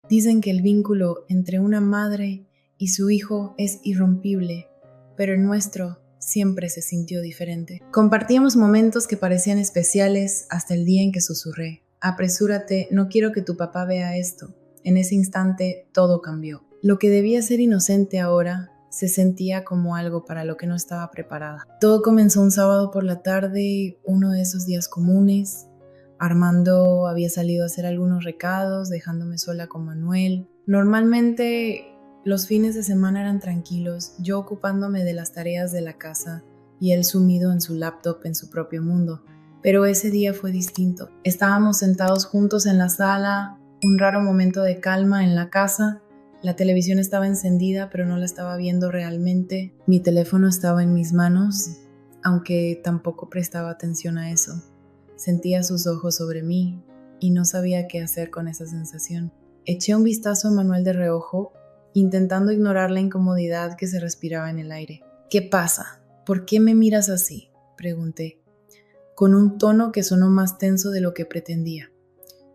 Dicen que el vínculo entre una madre y su hijo es irrompible, pero el nuestro siempre se sintió diferente. Compartíamos momentos que parecían especiales hasta el día en que susurré: apresúrate, no quiero que tu papá vea esto. En ese instante todo cambió. Lo que debía ser inocente ahora se sentía como algo para lo que no estaba preparada. Todo comenzó un sábado por la tarde, uno de esos días comunes. Armando había salido a hacer algunos recados, dejándome sola con Manuel. Normalmente los fines de semana eran tranquilos, yo ocupándome de las tareas de la casa y él sumido en su laptop en su propio mundo. Pero ese día fue distinto. Estábamos sentados juntos en la sala, un raro momento de calma en la casa. La televisión estaba encendida, pero no la estaba viendo realmente. Mi teléfono estaba en mis manos, aunque tampoco prestaba atención a eso. Sentía sus ojos sobre mí y no sabía qué hacer con esa sensación. Eché un vistazo a Manuel de reojo, intentando ignorar la incomodidad que se respiraba en el aire. ¿Qué pasa? ¿Por qué me miras así?, pregunté, con un tono que sonó más tenso de lo que pretendía.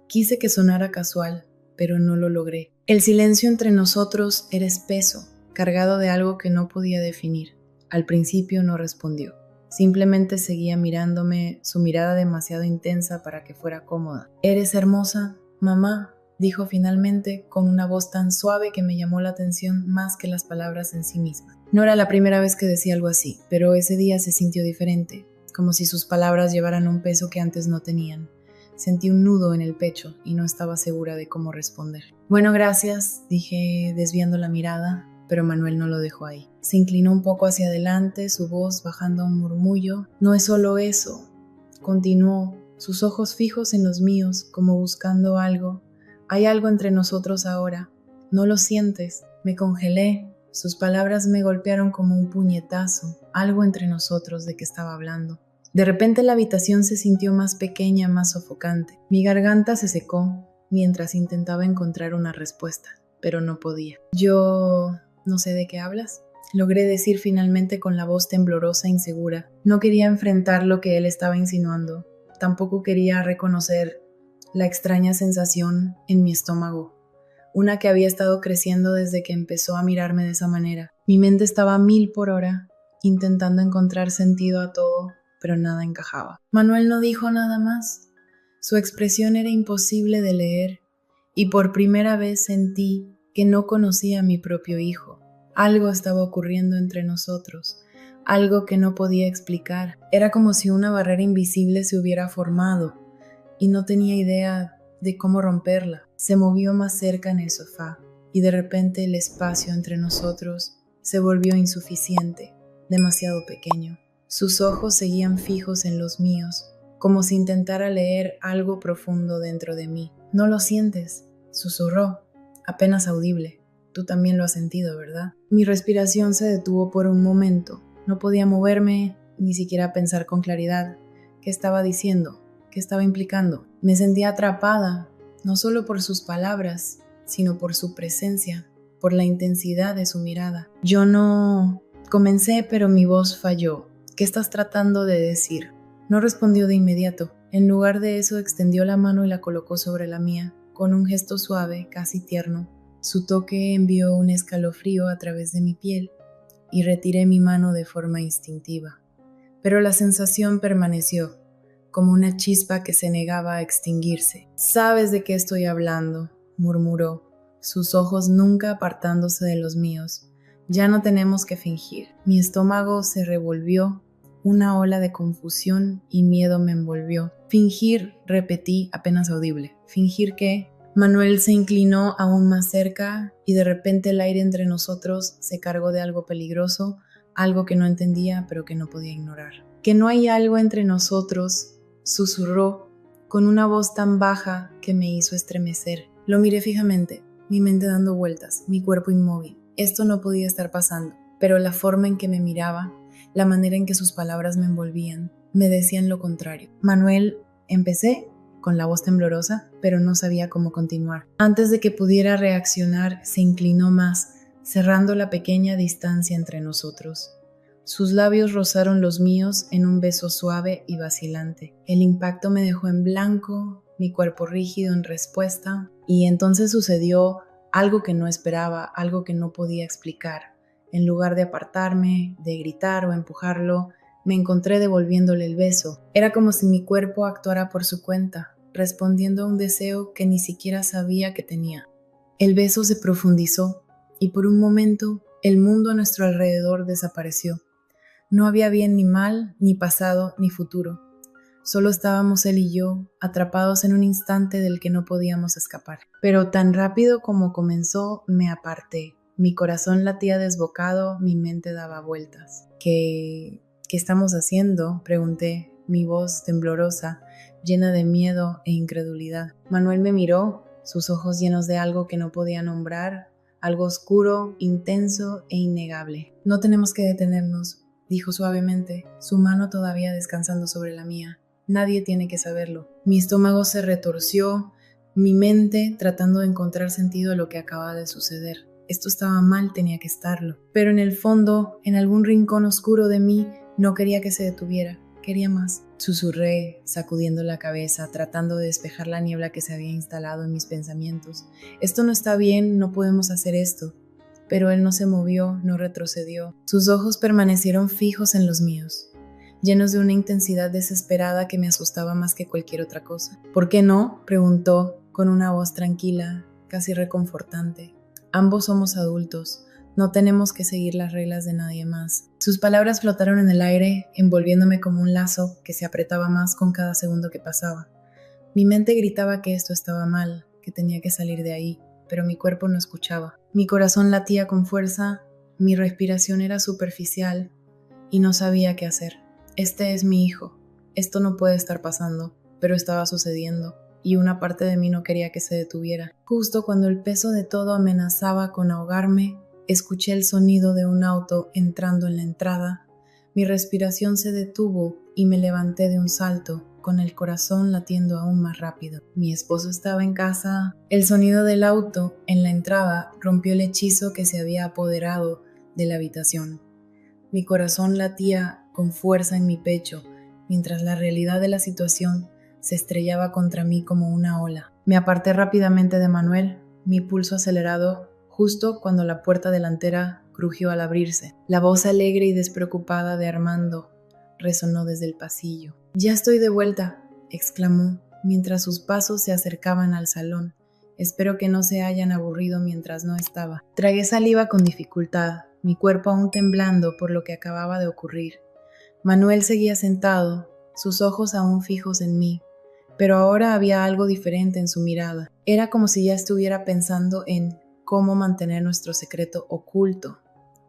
Quise que sonara casual, pero no lo logré. El silencio entre nosotros era espeso, cargado de algo que no podía definir. Al principio no respondió. Simplemente seguía mirándome, su mirada demasiado intensa para que fuera cómoda. «¿Eres hermosa, mamá?», dijo finalmente con una voz tan suave que me llamó la atención más que las palabras en sí mismas. No era la primera vez que decía algo así, pero ese día se sintió diferente, como si sus palabras llevaran un peso que antes no tenían. Sentí un nudo en el pecho y no estaba segura de cómo responder. «Bueno, gracias», dije desviando la mirada, pero Manuel no lo dejó ahí. Se inclinó un poco hacia adelante, su voz bajando a un murmullo. «No es solo eso», continuó, sus ojos fijos en los míos, como buscando algo. «Hay algo entre nosotros ahora. ¿No lo sientes?». Me congelé. Sus palabras me golpearon como un puñetazo. Algo entre nosotros, ¿de qué estaba hablando? De repente la habitación se sintió más pequeña, más sofocante. Mi garganta se secó mientras intentaba encontrar una respuesta, pero no podía. «Yo no sé de qué hablas», logré decir finalmente con la voz temblorosa e insegura. No quería enfrentar lo que él estaba insinuando. Tampoco quería reconocer la extraña sensación en mi estómago, una que había estado creciendo desde que empezó a mirarme de esa manera. Mi mente estaba a 1000 por hora, intentando encontrar sentido a todo, pero nada encajaba. Manuel no dijo nada más. Su expresión era imposible de leer, y por primera vez sentí que no conocía a mi propio hijo. Algo estaba ocurriendo entre nosotros, algo que no podía explicar. Era como si una barrera invisible se hubiera formado, y no tenía idea de cómo romperla. Se movió más cerca en el sofá, y de repente el espacio entre nosotros se volvió insuficiente, demasiado pequeño. Sus ojos seguían fijos en los míos, como si intentara leer algo profundo dentro de mí. «¿No lo sientes?», susurró, apenas audible. «Tú también lo has sentido, ¿verdad?». Mi respiración se detuvo por un momento. No podía moverme, ni siquiera pensar con claridad. ¿Qué estaba diciendo? ¿Qué estaba implicando? Me sentía atrapada, no solo por sus palabras, sino por su presencia, por la intensidad de su mirada. «Yo no...», comencé, pero mi voz falló. «¿Qué estás tratando de decir?». No respondió de inmediato. En lugar de eso, extendió la mano y la colocó sobre la mía, con un gesto suave, casi tierno. Su toque envió un escalofrío a través de mi piel y retiré mi mano de forma instintiva. Pero la sensación permaneció, como una chispa que se negaba a extinguirse. «¿Sabes de qué estoy hablando?», murmuró, sus ojos nunca apartándose de los míos. «Ya no tenemos que fingir». Mi estómago se revolvió, una ola de confusión y miedo me envolvió. «Fingir», repetí apenas audible. «¿Fingir qué?». Manuel se inclinó aún más cerca y de repente el aire entre nosotros se cargó de algo peligroso, algo que no entendía pero que no podía ignorar. «Que no hay algo entre nosotros», susurró con una voz tan baja que me hizo estremecer. Lo miré fijamente, mi mente dando vueltas, mi cuerpo inmóvil. Esto no podía estar pasando, pero la forma en que me miraba, la manera en que sus palabras me envolvían, me decían lo contrario. «Manuel», empecé con la voz temblorosa, pero no sabía cómo continuar. Antes de que pudiera reaccionar, se inclinó más, cerrando la pequeña distancia entre nosotros. Sus labios rozaron los míos en un beso suave y vacilante. El impacto me dejó en blanco, mi cuerpo rígido en respuesta. Y entonces sucedió algo que no esperaba, algo que no podía explicar. En lugar de apartarme, de gritar o empujarlo, me encontré devolviéndole el beso. Era como si mi cuerpo actuara por su cuenta, respondiendo a un deseo que ni siquiera sabía que tenía. El beso se profundizó y por un momento el mundo a nuestro alrededor desapareció. No había bien ni mal, ni pasado, ni futuro. Solo estábamos él y yo, atrapados en un instante del que no podíamos escapar. Pero tan rápido como comenzó, me aparté. Mi corazón latía desbocado, mi mente daba vueltas. ¿Qué estamos haciendo?, pregunté, mi voz temblorosa, llena de miedo e incredulidad. Manuel me miró, sus ojos llenos de algo que no podía nombrar, algo oscuro, intenso e innegable. No tenemos que detenernos, dijo suavemente, su mano todavía descansando sobre la mía. Nadie tiene que saberlo. Mi estómago se retorció, mi mente tratando de encontrar sentido a lo que acababa de suceder. Esto estaba mal, tenía que estarlo. Pero en el fondo, en algún rincón oscuro de mí, no quería que se detuviera. Quería más. Susurré, sacudiendo la cabeza, tratando de despejar la niebla que se había instalado en mis pensamientos. Esto no está bien, no podemos hacer esto. Pero él no se movió, no retrocedió. Sus ojos permanecieron fijos en los míos, llenos de una intensidad desesperada que me asustaba más que cualquier otra cosa. ¿Por qué no?, preguntó, con una voz tranquila, casi reconfortante. Ambos somos adultos, no tenemos que seguir las reglas de nadie más. Sus palabras flotaron en el aire, envolviéndome como un lazo que se apretaba más con cada segundo que pasaba. Mi mente gritaba que esto estaba mal, que tenía que salir de ahí, pero mi cuerpo no escuchaba. Mi corazón latía con fuerza, mi respiración era superficial y no sabía qué hacer. Este es mi hijo, esto no puede estar pasando, pero estaba sucediendo, y una parte de mí no quería que se detuviera. Justo cuando el peso de todo amenazaba con ahogarme, escuché el sonido de un auto entrando en la entrada. Mi respiración se detuvo y me levanté de un salto, con el corazón latiendo aún más rápido. Mi esposo estaba en casa. El sonido del auto en la entrada rompió el hechizo que se había apoderado de la habitación. Mi corazón latía con fuerza en mi pecho, mientras la realidad de la situación se estrellaba contra mí como una ola. Me aparté rápidamente de Manuel, mi pulso acelerado, justo cuando la puerta delantera crujió al abrirse. La voz alegre y despreocupada de Armando resonó desde el pasillo. «Ya estoy de vuelta», exclamó, mientras sus pasos se acercaban al salón. «Espero que no se hayan aburrido mientras no estaba». Tragué saliva con dificultad, mi cuerpo aún temblando por lo que acababa de ocurrir. Manuel seguía sentado, sus ojos aún fijos en mí, pero ahora había algo diferente en su mirada. Era como si ya estuviera pensando en cómo mantener nuestro secreto oculto.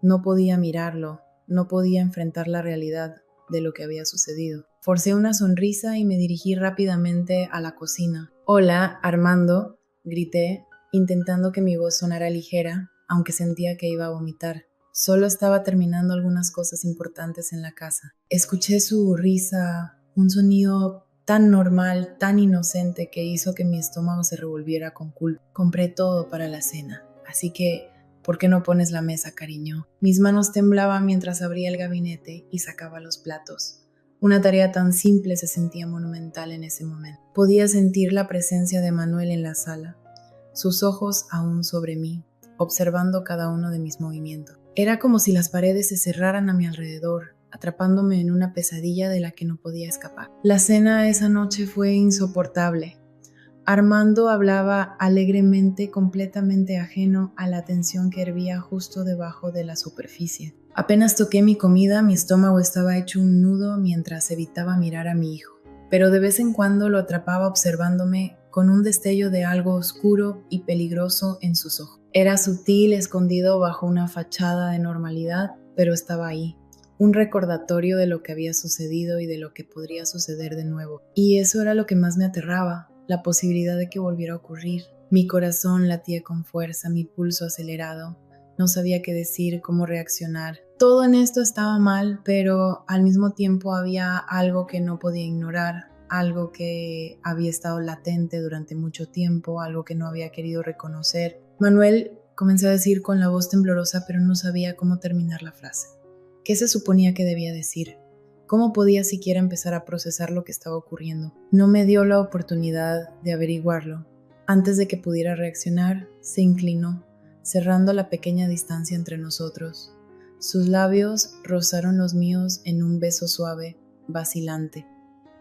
No podía mirarlo, no podía enfrentar la realidad de lo que había sucedido. Forcé una sonrisa y me dirigí rápidamente a la cocina. «Hola, Armando», grité, intentando que mi voz sonara ligera, aunque sentía que iba a vomitar. Solo estaba terminando algunas cosas importantes en la casa. Escuché su risa, un sonido tan normal, tan inocente que hizo que mi estómago se revolviera con culpa. «Compré todo para la cena, así que ¿por qué no pones la mesa, cariño?». Mis manos temblaban mientras abría el gabinete y sacaba los platos. Una tarea tan simple se sentía monumental en ese momento. Podía sentir la presencia de Manuel en la sala, sus ojos aún sobre mí, observando cada uno de mis movimientos. Era como si las paredes se cerraran a mi alrededor, atrapándome en una pesadilla de la que no podía escapar. La cena esa noche fue insoportable. Armando hablaba alegremente, completamente ajeno a la tensión que hervía justo debajo de la superficie. Apenas toqué mi comida, mi estómago estaba hecho un nudo mientras evitaba mirar a mi hijo, pero de vez en cuando lo atrapaba observándome con un destello de algo oscuro y peligroso en sus ojos. Era sutil, escondido bajo una fachada de normalidad, pero estaba ahí. Un recordatorio de lo que había sucedido y de lo que podría suceder de nuevo. Y eso era lo que más me aterraba, la posibilidad de que volviera a ocurrir. Mi corazón latía con fuerza, mi pulso acelerado. No sabía qué decir, cómo reaccionar. Todo en esto estaba mal, pero al mismo tiempo había algo que no podía ignorar, algo que había estado latente durante mucho tiempo, algo que no había querido reconocer. «Manuel», comencé a decir con la voz temblorosa, pero no sabía cómo terminar la frase. ¿Qué se suponía que debía decir? ¿Cómo podía siquiera empezar a procesar lo que estaba ocurriendo? No me dio la oportunidad de averiguarlo. Antes de que pudiera reaccionar, se inclinó, cerrando la pequeña distancia entre nosotros. Sus labios rozaron los míos en un beso suave, vacilante.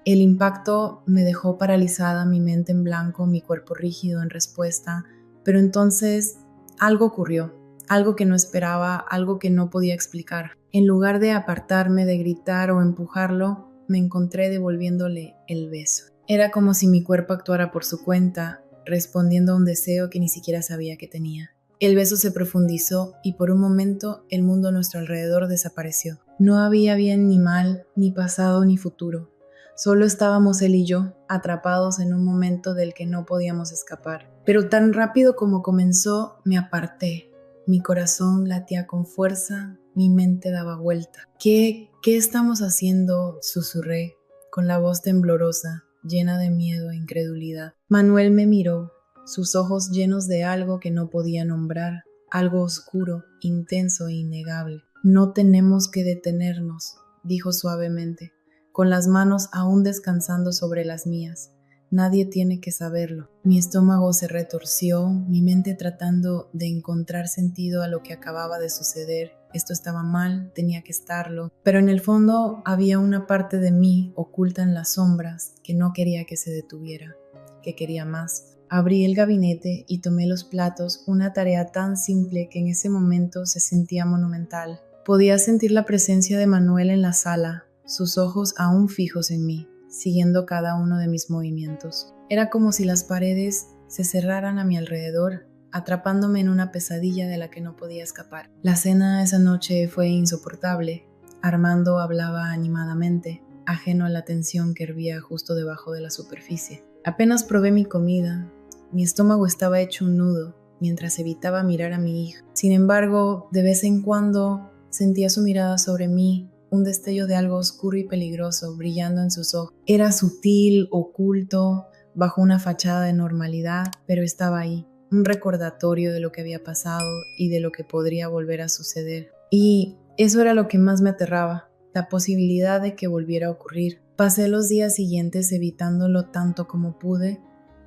El impacto me dejó paralizada, mi mente en blanco, mi cuerpo rígido en respuesta, pero entonces algo ocurrió, algo que no esperaba, algo que no podía explicar. En lugar de apartarme, de gritar o empujarlo, me encontré devolviéndole el beso. Era como si mi cuerpo actuara por su cuenta, respondiendo a un deseo que ni siquiera sabía que tenía. El beso se profundizó y por un momento el mundo a nuestro alrededor desapareció. No había bien ni mal, ni pasado ni futuro. Solo estábamos él y yo, atrapados en un momento del que no podíamos escapar. Pero tan rápido como comenzó, me aparté. Mi corazón latía con fuerza, mi mente daba vuelta. ¿Qué estamos haciendo?, susurré, con la voz temblorosa, llena de miedo e incredulidad. Manuel me miró, sus ojos llenos de algo que no podía nombrar, algo oscuro, intenso e innegable. No tenemos que detenernos, dijo suavemente, con las manos aún descansando sobre las mías. Nadie tiene que saberlo. Mi estómago se retorció, mi mente tratando de encontrar sentido a lo que acababa de suceder. Esto estaba mal, tenía que estarlo, pero en el fondo había una parte de mí oculta en las sombras que no quería que se detuviera, que quería más. Abrí el gabinete y tomé los platos, una tarea tan simple que en ese momento se sentía monumental. Podía sentir la presencia de Manuel en la sala, sus ojos aún fijos en mí, siguiendo cada uno de mis movimientos. Era como si las paredes se cerraran a mi alrededor, atrapándome en una pesadilla de la que no podía escapar. La cena esa noche fue insoportable. Armando hablaba animadamente, ajeno a la tensión que hervía justo debajo de la superficie. Apenas probé mi comida, mi estómago estaba hecho un nudo, mientras evitaba mirar a mi hija. Sin embargo, de vez en cuando sentía su mirada sobre mí, un destello de algo oscuro y peligroso brillando en sus ojos. Era sutil, oculto, bajo una fachada de normalidad, pero estaba ahí, un recordatorio de lo que había pasado y de lo que podría volver a suceder. Y eso era lo que más me aterraba, la posibilidad de que volviera a ocurrir. Pasé los días siguientes evitándolo tanto como pude,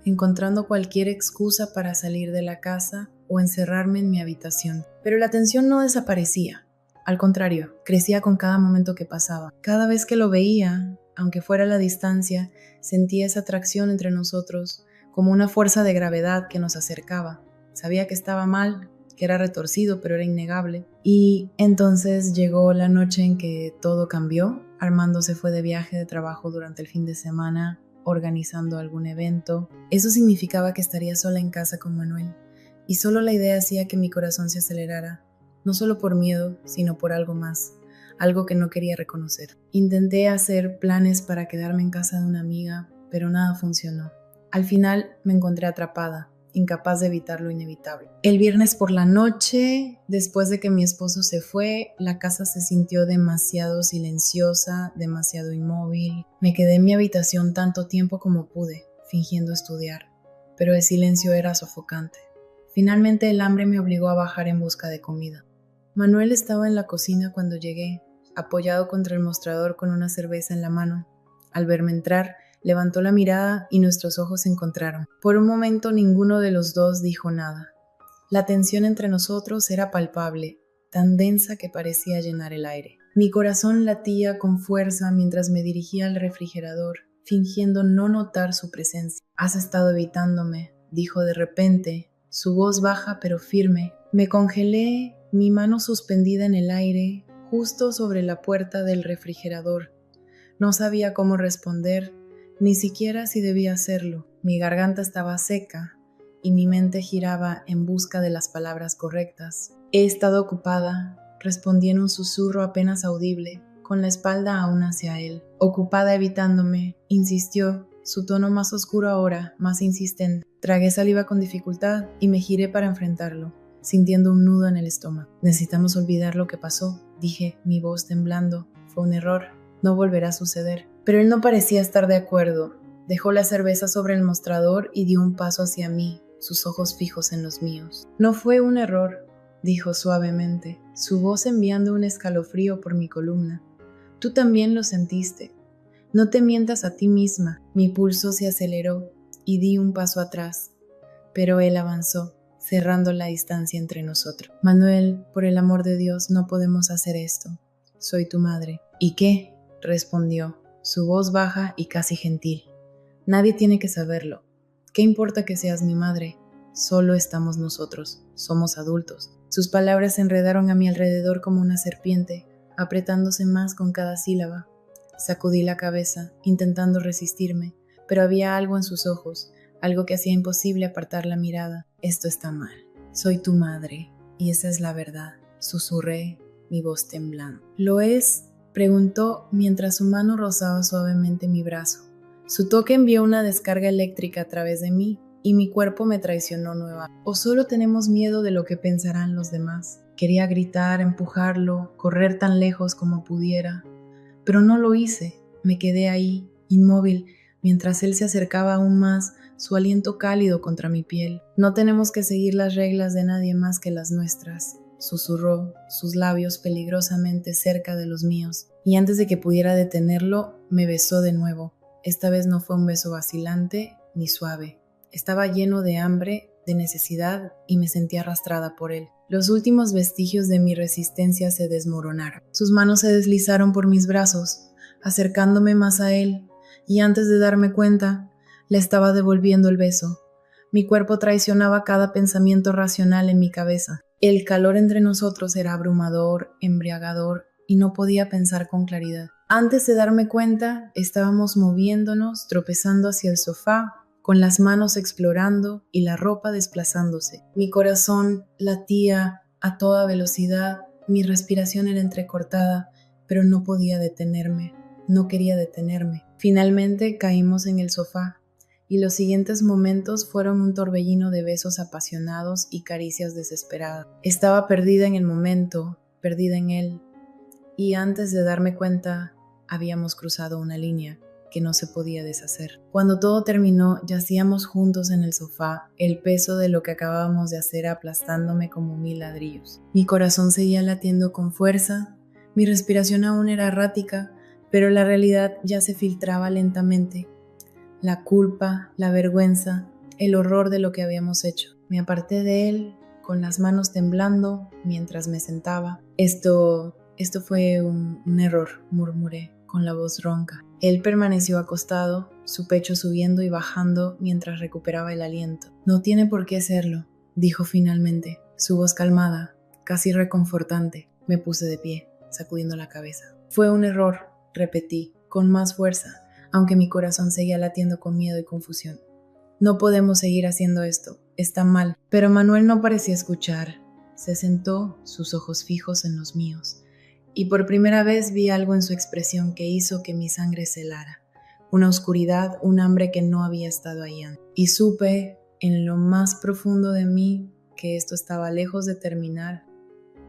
encontrando cualquier excusa para salir de la casa o encerrarme en mi habitación. Pero la tensión no desaparecía. Al contrario, crecía con cada momento que pasaba. Cada vez que lo veía, aunque fuera a la distancia, sentía esa atracción entre nosotros, como una fuerza de gravedad que nos acercaba. Sabía que estaba mal, que era retorcido, pero era innegable. Y entonces llegó la noche en que todo cambió. Armando se fue de viaje de trabajo durante el fin de semana, organizando algún evento. Eso significaba que estaría sola en casa con Manuel. Y solo la idea hacía que mi corazón se acelerara. No solo por miedo, sino por algo más, algo que no quería reconocer. Intenté hacer planes para quedarme en casa de una amiga, pero nada funcionó. Al final me encontré atrapada, incapaz de evitar lo inevitable. El viernes por la noche, después de que mi esposo se fue, la casa se sintió demasiado silenciosa, demasiado inmóvil. Me quedé en mi habitación tanto tiempo como pude, fingiendo estudiar, pero el silencio era sofocante. Finalmente el hambre me obligó a bajar en busca de comida. Manuel estaba en la cocina cuando llegué, apoyado contra el mostrador con una cerveza en la mano. Al verme entrar, levantó la mirada y nuestros ojos se encontraron. Por un momento ninguno de los dos dijo nada. La tensión entre nosotros era palpable, tan densa que parecía llenar el aire. Mi corazón latía con fuerza mientras me dirigía al refrigerador, fingiendo no notar su presencia. «Has estado evitándome», dijo de repente, su voz baja pero firme. Me congelé, mi mano suspendida en el aire, justo sobre la puerta del refrigerador. No sabía cómo responder, ni siquiera si debía hacerlo. Mi garganta estaba seca y mi mente giraba en busca de las palabras correctas. «He estado ocupada», respondí en un susurro apenas audible, con la espalda aún hacia él. «Ocupada evitándome», insistió, su tono más oscuro ahora, más insistente. Tragué saliva con dificultad y me giré para enfrentarlo, sintiendo un nudo en el estómago. «Necesitamos olvidar lo que pasó», dije, mi voz temblando. «Fue un error, no volverá a suceder». Pero él no parecía estar de acuerdo. Dejó la cerveza sobre el mostrador y dio un paso hacia mí, sus ojos fijos en los míos. «No fue un error», dijo suavemente, su voz enviando un escalofrío por mi columna. «Tú también lo sentiste. No te mientas a ti misma». Mi pulso se aceleró y di un paso atrás. pero él avanzó, cerrando la distancia entre nosotros. Manuel, por el amor de Dios, no podemos hacer esto. Soy tu madre. ¿Y qué? Respondió, su voz baja y casi gentil. Nadie tiene que saberlo. ¿Qué importa que seas mi madre? Solo estamos nosotros, somos adultos. Sus palabras se enredaron a mi alrededor como una serpiente, apretándose más con cada sílaba. Sacudí la cabeza, intentando resistirme, pero había algo en sus ojos, algo que hacía imposible apartar la mirada. Esto está mal. Soy tu madre, y esa es la verdad, susurré, mi voz temblando. ¿Lo es? Preguntó mientras su mano rozaba suavemente mi brazo. Su toque envió una descarga eléctrica a través de mí, y mi cuerpo me traicionó nuevamente. ¿O solo tenemos miedo de lo que pensarán los demás? Quería gritar, empujarlo, correr tan lejos como pudiera, pero no lo hice. Me quedé ahí, inmóvil, mientras él se acercaba aún más, su aliento cálido contra mi piel. No tenemos que seguir las reglas de nadie más que las nuestras, susurró, sus labios peligrosamente cerca de los míos, y antes de que pudiera detenerlo, me besó de nuevo. Esta vez no fue un beso vacilante ni suave. Estaba lleno de hambre, de necesidad, y me sentí arrastrada por él. Los últimos vestigios de mi resistencia se desmoronaron. Sus manos se deslizaron por mis brazos, acercándome más a él, y antes de darme cuenta, le estaba devolviendo el beso. Mi cuerpo traicionaba cada pensamiento racional en mi cabeza. El calor entre nosotros era abrumador, embriagador, y no podía pensar con claridad. Antes de darme cuenta, estábamos moviéndonos, tropezando hacia el sofá, con las manos explorando y la ropa desplazándose. Mi corazón latía a toda velocidad, mi respiración era entrecortada, pero no podía detenerme, no quería detenerme. Finalmente caímos en el sofá, y los siguientes momentos fueron un torbellino de besos apasionados y caricias desesperadas. Estaba perdida en el momento, perdida en él, y antes de darme cuenta, habíamos cruzado una línea que no se podía deshacer. Cuando todo terminó, yacíamos juntos en el sofá, el peso de lo que acabábamos de hacer aplastándome como 1000 ladrillos. Mi corazón seguía latiendo con fuerza, mi respiración aún era errática, pero la realidad ya se filtraba lentamente. La culpa, la vergüenza, el horror de lo que habíamos hecho. Me aparté de él, con las manos temblando, mientras me sentaba. Esto fue un error, murmuré, con la voz ronca. Él permaneció acostado, su pecho subiendo y bajando mientras recuperaba el aliento. No tiene por qué serlo, dijo finalmente, su voz calmada, casi reconfortante. Me puse de pie, sacudiendo la cabeza. Fue un error, repetí, con más fuerza, aunque mi corazón seguía latiendo con miedo y confusión. No podemos seguir haciendo esto, está mal. Pero Manuel no parecía escuchar. Se sentó, sus ojos fijos en los míos. Y por primera vez vi algo en su expresión que hizo que mi sangre se helara. Una oscuridad, un hambre que no había estado ahí antes. Y supe, en lo más profundo de mí, que esto estaba lejos de terminar.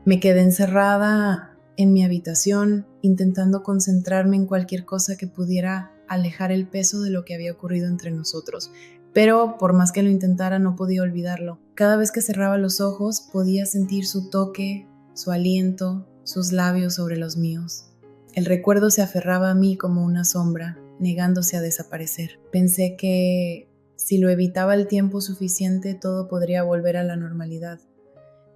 Me quedé encerrada en mi habitación, intentando concentrarme en cualquier cosa que pudiera alejar el peso de lo que había ocurrido entre nosotros. Pero por más que lo intentara, no podía olvidarlo. Cada vez que cerraba los ojos, podía sentir su toque, su aliento, sus labios sobre los míos. El recuerdo se aferraba a mí como una sombra, negándose a desaparecer. Pensé que si lo evitaba el tiempo suficiente, todo podría volver a la normalidad.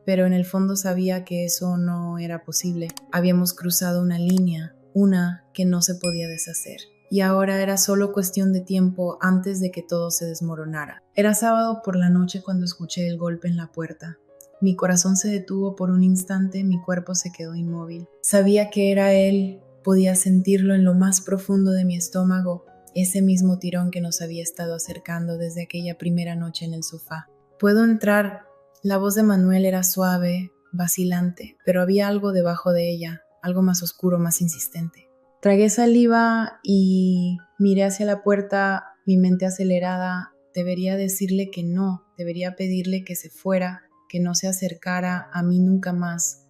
Pero en el fondo sabía que eso no era posible. Habíamos cruzado una línea, una que no se podía deshacer. Y ahora era solo cuestión de tiempo antes de que todo se desmoronara. Era sábado por la noche cuando escuché el golpe en la puerta. Mi corazón se detuvo por un instante, mi cuerpo se quedó inmóvil. Sabía que era él, podía sentirlo en lo más profundo de mi estómago, ese mismo tirón que nos había estado acercando desde aquella primera noche en el sofá. ¿Puedo entrar? La voz de Manuel era suave, vacilante, pero había algo debajo de ella, algo más oscuro, más insistente. Tragué saliva y miré hacia la puerta, mi mente acelerada. Debería decirle que no, debería pedirle que se fuera, que no se acercara a mí nunca más,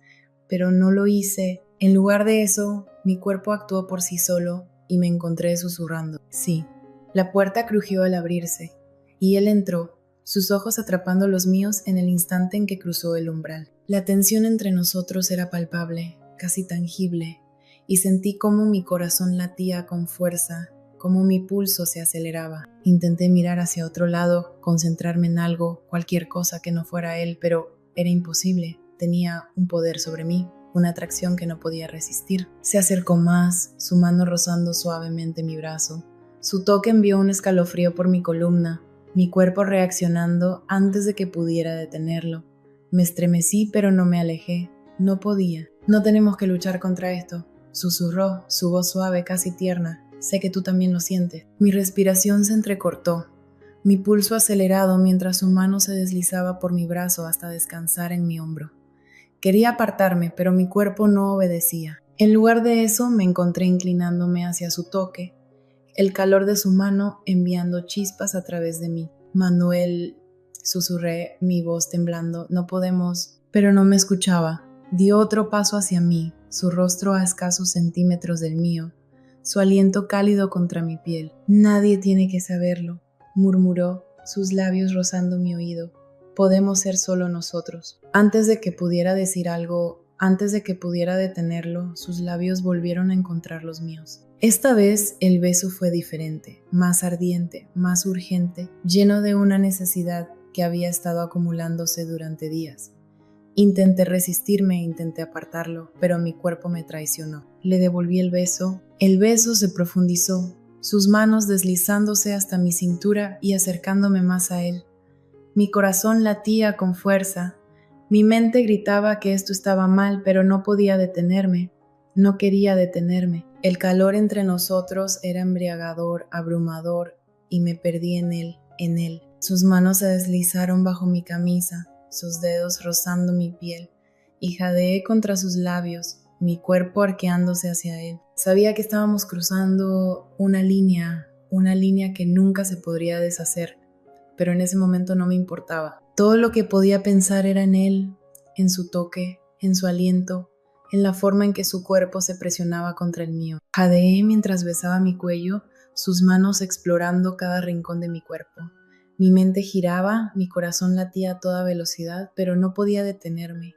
pero no lo hice. En lugar de eso, mi cuerpo actuó por sí solo y me encontré susurrando. Sí, la puerta crujió al abrirse y él entró, sus ojos atrapando los míos en el instante en que cruzó el umbral. La tensión entre nosotros era palpable, casi tangible, y sentí cómo mi corazón latía con fuerza, cómo mi pulso se aceleraba. Intenté mirar hacia otro lado, concentrarme en algo, cualquier cosa que no fuera él, pero era imposible. Tenía un poder sobre mí, una atracción que no podía resistir. Se acercó más, su mano rozando suavemente mi brazo. Su toque envió un escalofrío por mi columna, mi cuerpo reaccionando antes de que pudiera detenerlo. Me estremecí, pero no me alejé. No podía. No tenemos que luchar contra esto, susurró, su voz suave, casi tierna. Sé que tú también lo sientes. Mi respiración se entrecortó, mi pulso acelerado mientras su mano se deslizaba por mi brazo hasta descansar en mi hombro. Quería apartarme, pero mi cuerpo no obedecía. En lugar de eso, me encontré inclinándome hacia su toque, el calor de su mano enviando chispas a través de mí. Manuel, susurré, mi voz temblando, no podemos... Pero no me escuchaba. Dio otro paso hacia mí, su rostro a escasos centímetros del mío, su aliento cálido contra mi piel. Nadie tiene que saberlo, murmuró, sus labios rozando mi oído. Podemos ser solo nosotros. Antes de que pudiera decir algo, antes de que pudiera detenerlo, sus labios volvieron a encontrar los míos. Esta vez el beso fue diferente, más ardiente, más urgente, lleno de una necesidad que había estado acumulándose durante días. Intenté resistirme, intenté apartarlo, pero mi cuerpo me traicionó. Le devolví el beso se profundizó, sus manos deslizándose hasta mi cintura y acercándome más a él. Mi corazón latía con fuerza, mi mente gritaba que esto estaba mal, pero no podía detenerme, no quería detenerme. El calor entre nosotros era embriagador, abrumador, y me perdí en él. Sus manos se deslizaron bajo mi camisa, sus dedos rozando mi piel, y jadeé contra sus labios, mi cuerpo arqueándose hacia él. Sabía que estábamos cruzando una línea que nunca se podría deshacer, pero en ese momento no me importaba. Todo lo que podía pensar era en él, en su toque, en su aliento, en la forma en que su cuerpo se presionaba contra el mío. Jadeé mientras besaba mi cuello, sus manos explorando cada rincón de mi cuerpo. Mi mente giraba, mi corazón latía a toda velocidad, pero no podía detenerme.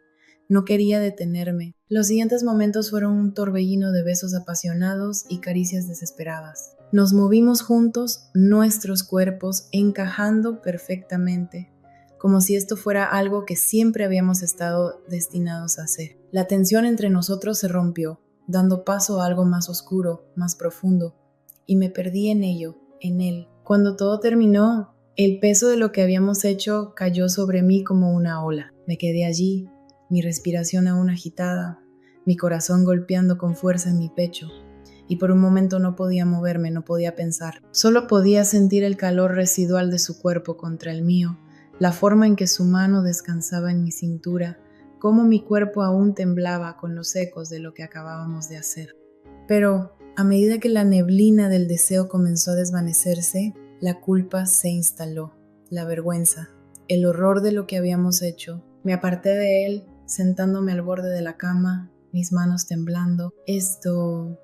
No quería detenerme. Los siguientes momentos fueron un torbellino de besos apasionados y caricias desesperadas. Nos movimos juntos, nuestros cuerpos encajando perfectamente, como si esto fuera algo que siempre habíamos estado destinados a hacer. La tensión entre nosotros se rompió, dando paso a algo más oscuro, más profundo, y me perdí en ello, en él. Cuando todo terminó, el peso de lo que habíamos hecho cayó sobre mí como una ola. Me quedé allí, mi respiración aún agitada, mi corazón golpeando con fuerza en mi pecho, y por un momento no podía moverme, no podía pensar. Solo podía sentir el calor residual de su cuerpo contra el mío, la forma en que su mano descansaba en mi cintura, cómo mi cuerpo aún temblaba con los ecos de lo que acabábamos de hacer. Pero, a medida que la neblina del deseo comenzó a desvanecerse, la culpa se instaló, la vergüenza, el horror de lo que habíamos hecho. Me aparté de él, sentándome al borde de la cama, mis manos temblando. Esto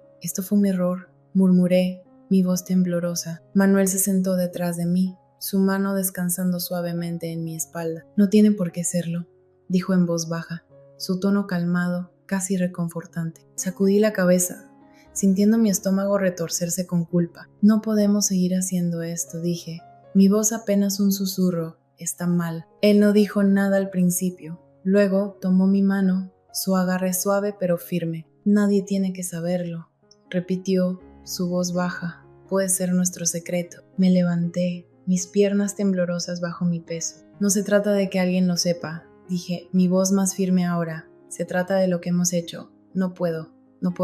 fue un error, murmuré, mi voz temblorosa. Manuel se sentó detrás de mí, su mano descansando suavemente en mi espalda. No tiene por qué serlo, dijo en voz baja, su tono calmado, casi reconfortante. Sacudí la cabeza, sintiendo mi estómago retorcerse con culpa. No podemos seguir haciendo esto, dije. Mi voz apenas un susurro. Está mal. Él no dijo nada al principio. Luego tomó mi mano, su agarre suave pero firme. Nadie tiene que saberlo, repitió, su voz baja. Puede ser nuestro secreto. Me levanté, mis piernas temblorosas bajo mi peso. No se trata de que alguien lo sepa, dije, mi voz más firme ahora. Se trata de lo que hemos hecho. No puedo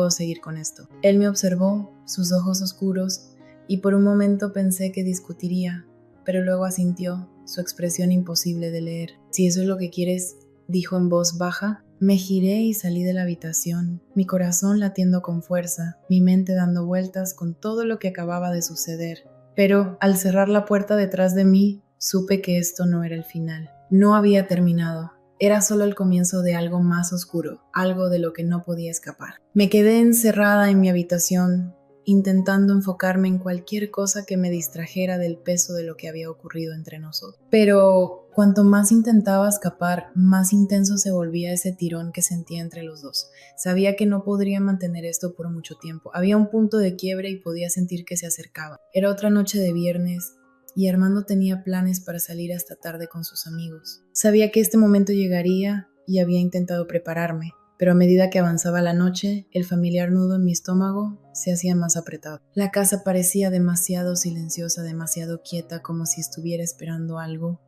seguir con esto. Él me observó, sus ojos oscuros, y por un momento pensé que discutiría, pero luego asintió, su expresión imposible de leer. Si eso es lo que quieres, dijo en voz baja. Me giré y salí de la habitación, mi corazón latiendo con fuerza, mi mente dando vueltas con todo lo que acababa de suceder. Pero al cerrar la puerta detrás de mí, supe que esto no era el final. No había terminado. Era solo el comienzo de algo más oscuro, algo de lo que no podía escapar. Me quedé encerrada en mi habitación, intentando enfocarme en cualquier cosa que me distrajera del peso de lo que había ocurrido entre nosotros. Pero Cuanto más intentaba escapar, más intenso se volvía ese tirón que sentía entre los dos. Sabía que no podría mantener esto por mucho tiempo. Había un punto de quiebre y podía sentir que se acercaba. Era otra noche de viernes y Armando tenía planes para salir hasta tarde con sus amigos. Sabía que este momento llegaría y había intentado prepararme, pero a medida que avanzaba la noche, el familiar nudo en mi estómago se hacía más apretado. La casa parecía demasiado silenciosa, demasiado quieta, como si estuviera esperando algo.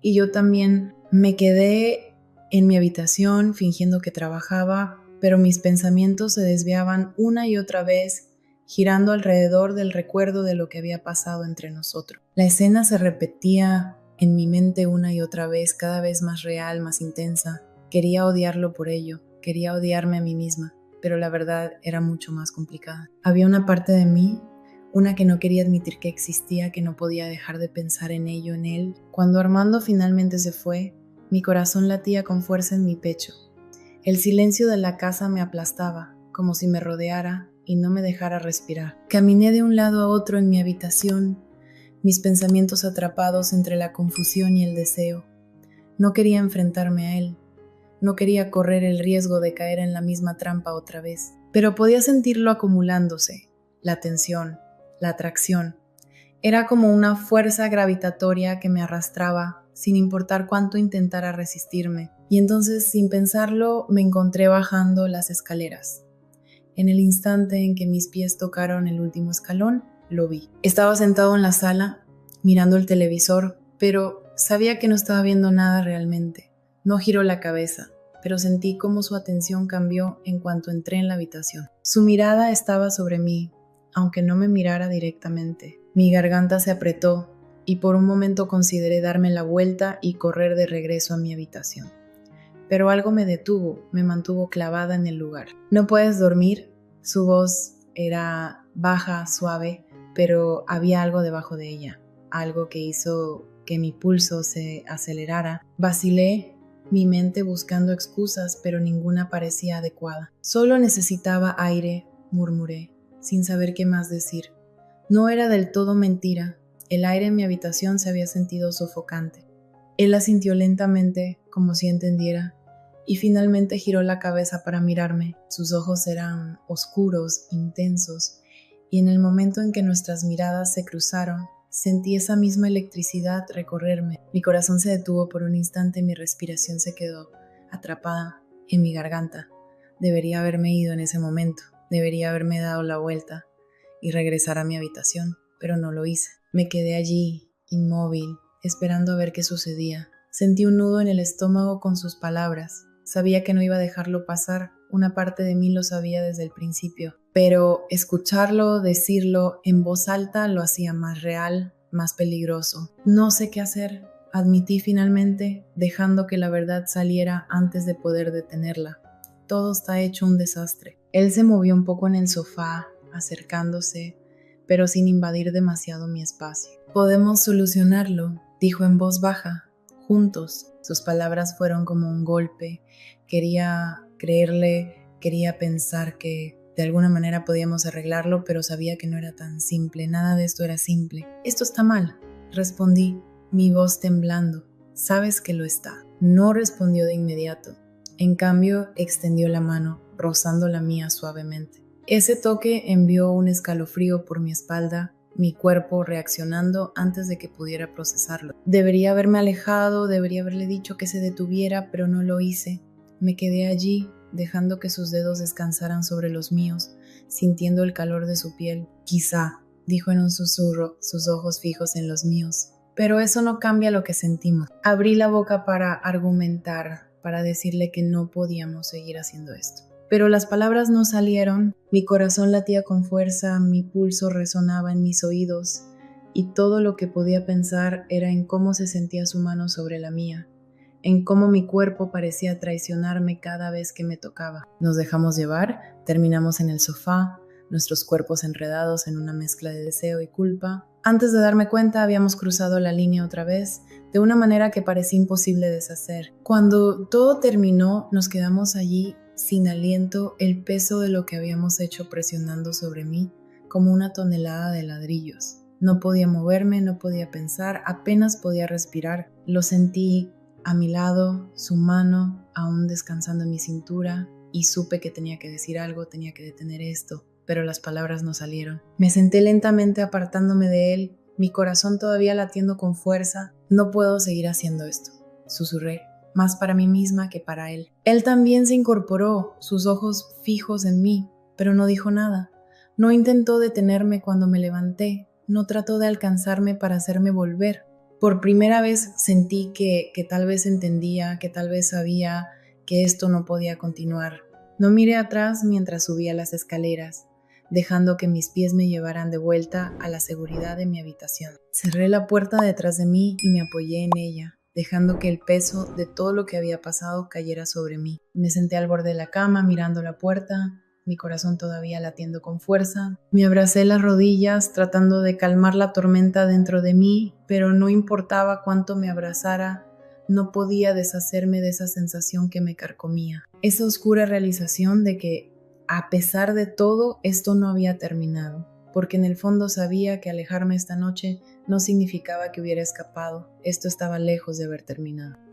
Y yo también me quedé en mi habitación fingiendo que trabajaba, pero mis pensamientos se desviaban una y otra vez, girando alrededor del recuerdo de lo que había pasado entre nosotros. La escena se repetía en mi mente una y otra vez, cada vez más real, más intensa. Quería odiarlo por ello, quería odiarme a mí misma, pero la verdad era mucho más complicada. Había una parte de mí, una que no quería admitir que existía, que no podía dejar de pensar en ello, en él. Cuando Armando finalmente se fue, mi corazón latía con fuerza en mi pecho. El silencio de la casa me aplastaba, como si me rodeara y no me dejara respirar. Caminé de un lado a otro en mi habitación, mis pensamientos atrapados entre la confusión y el deseo. No quería enfrentarme a él, no quería correr el riesgo de caer en la misma trampa otra vez, pero podía sentirlo acumulándose, la tensión, la atracción. Era como una fuerza gravitatoria que me arrastraba, sin importar cuánto intentara resistirme. Y entonces, sin pensarlo, me encontré bajando las escaleras. En el instante en que mis pies tocaron el último escalón, lo vi. Estaba sentado en la sala, mirando el televisor, pero sabía que no estaba viendo nada realmente. No giró la cabeza, pero sentí cómo su atención cambió en cuanto entré en la habitación. Su mirada estaba sobre mí, aunque no me mirara directamente. Mi garganta se apretó y por un momento consideré darme la vuelta y correr de regreso a mi habitación. Pero algo me detuvo, me mantuvo clavada en el lugar. ¿No puedes dormir? Su voz era baja, suave, pero había algo debajo de ella, algo que hizo que mi pulso se acelerara. Vacilé, mi mente buscando excusas, pero ninguna parecía adecuada. Solo necesitaba aire, murmuré, sin saber qué más decir. No era del todo mentira. El aire en mi habitación se había sentido sofocante. Él asintió lentamente, como si entendiera, y finalmente giró la cabeza para mirarme. Sus ojos eran oscuros, intensos, y en el momento en que nuestras miradas se cruzaron, sentí esa misma electricidad recorrerme. Mi corazón se detuvo por un instante y mi respiración se quedó atrapada en mi garganta. Debería haberme ido en ese momento. Debería haberme dado la vuelta y regresar a mi habitación, pero no lo hice. Me quedé allí, inmóvil, esperando a ver qué sucedía. Sentí un nudo en el estómago con sus palabras. Sabía que no iba a dejarlo pasar, una parte de mí lo sabía desde el principio, pero escucharlo, decirlo en voz alta lo hacía más real, más peligroso. No sé qué hacer, admití finalmente, dejando que la verdad saliera antes de poder detenerla. Todo está hecho un desastre. Él se movió un poco en el sofá, acercándose, pero sin invadir demasiado mi espacio. Podemos solucionarlo, dijo en voz baja, juntos. Sus palabras fueron como un golpe. Quería creerle, quería pensar que de alguna manera podíamos arreglarlo, pero sabía que no era tan simple. Nada de esto era simple. Esto está mal, respondí, mi voz temblando. Sabes que lo está. No respondió de inmediato. En cambio, extendió la mano, rozando la mía suavemente. Ese toque envió un escalofrío por mi espalda, mi cuerpo reaccionando antes de que pudiera procesarlo. Debería haberme alejado, debería haberle dicho que se detuviera, pero no lo hice. Me quedé allí, dejando que sus dedos descansaran sobre los míos, sintiendo el calor de su piel. Quizá, dijo en un susurro, sus ojos fijos en los míos. Pero eso no cambia lo que sentimos. Abrí la boca para argumentar, para decirle que no podíamos seguir haciendo esto. Pero las palabras no salieron, mi corazón latía con fuerza, mi pulso resonaba en mis oídos, y todo lo que podía pensar era en cómo se sentía su mano sobre la mía, en cómo mi cuerpo parecía traicionarme cada vez que me tocaba. Nos dejamos llevar, terminamos en el sofá, nuestros cuerpos enredados en una mezcla de deseo y culpa. Antes de darme cuenta, habíamos cruzado la línea otra vez, de una manera que parecía imposible deshacer. Cuando todo terminó, nos quedamos allí sin aliento, el peso de lo que habíamos hecho presionando sobre mí como una tonelada de ladrillos. No podía moverme, no podía pensar, apenas podía respirar. Lo sentí a mi lado, su mano aún descansando en mi cintura, y supe que tenía que decir algo, tenía que detener esto, pero las palabras no salieron. Me senté lentamente apartándome de él, mi corazón todavía latiendo con fuerza. No puedo seguir haciendo esto, susurré, más para mí misma que para él. Él también se incorporó, sus ojos fijos en mí, pero no dijo nada. No intentó detenerme cuando me levanté, no trató de alcanzarme para hacerme volver. Por primera vez sentí que tal vez entendía, que tal vez sabía que esto no podía continuar. No miré atrás mientras subía las escaleras, dejando que mis pies me llevaran de vuelta a la seguridad de mi habitación. Cerré la puerta detrás de mí y me apoyé en ella, dejando que el peso de todo lo que había pasado cayera sobre mí. Me senté al borde de la cama mirando la puerta, mi corazón todavía latiendo con fuerza. Me abracé las rodillas tratando de calmar la tormenta dentro de mí, pero no importaba cuánto me abrazara, no podía deshacerme de esa sensación que me carcomía. Esa oscura realización de que, a pesar de todo, esto no había terminado, porque en el fondo sabía que alejarme esta noche no significaba que hubiera escapado, esto estaba lejos de haber terminado.